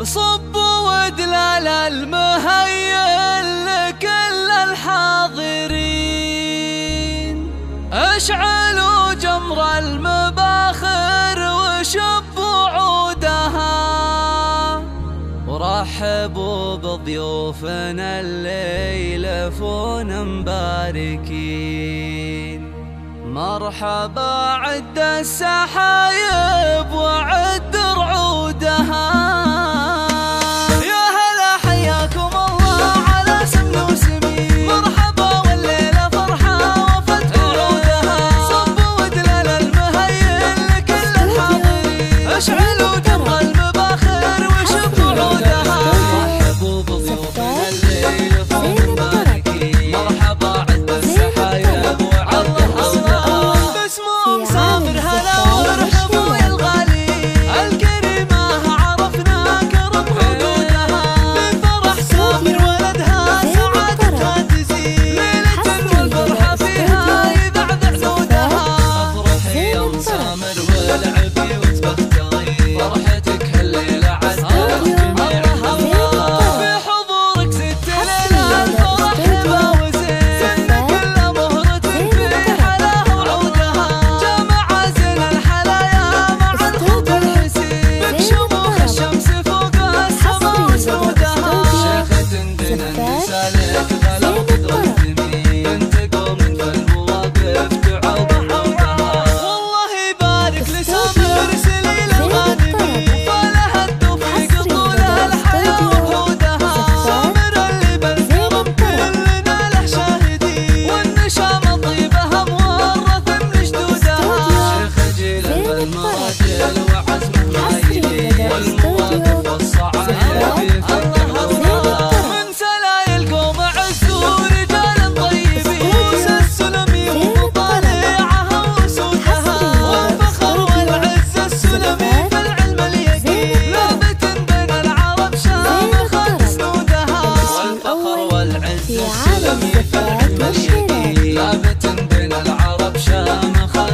صبوا ودلال المهيل لكل الحاضرين، اشعلوا جمر المباخر وشبوا عودها، ورحبوا بضيوفنا اللي يلفون مباركين. مرحبا عد السحايب وعد رعودها، يا هلا حياكم الله على سمن وسمين. مرحبا والليلة فرحة وفت وعودها، صبوا ودلال المهيل لكل الحاضرين، اشعلوا جمر المباخر وشبوا عودها، رحبوا بضيوفنا اللي يلفون مباركين. مرحبا عد السحايب وعد صابر هلا وارحبوا يا الغالي، الكريمة عرفنا كرم حدودها، بفرح صابر ولدها سعادتها تزيد، ليلة والفرحة فيها يذعذع زودها. افرحي يا ام سامر والعبي وتبختري، فرحتك هالليلة عدت جميع الأمراض، في حضورك ست ليلات فرح هبة وزين، سنة كلها مهرة في حلاها وعودها، جمع زين الحلايا مع الخط الحسين، بشموخ الشمس فوق السما وسودها. شيخة دين النسالك غلا وقدرتني، بنت قوم فالمواقف تعوض حولها، والله يبارك لسامر سليل الغانمين، فلها التوفيق طول الحياة وحودها، سامر اللي بالكرم كلنا له شاهدين، والنشامة طيبها مورث من جدودها، شيخ جيل المراجل وعزمه ما يلين، والمواقف والصعايب يفكر من سلايل قوم عزوا رجال طيبين، موسى السلمي ومطالعها وسودها، والفخر والعز السلمي في العلم اليقين، لابت بين العرب شامخة سنودها، والفخر والعز السلمي في العلم اليقين، لابت بين العرب شامخة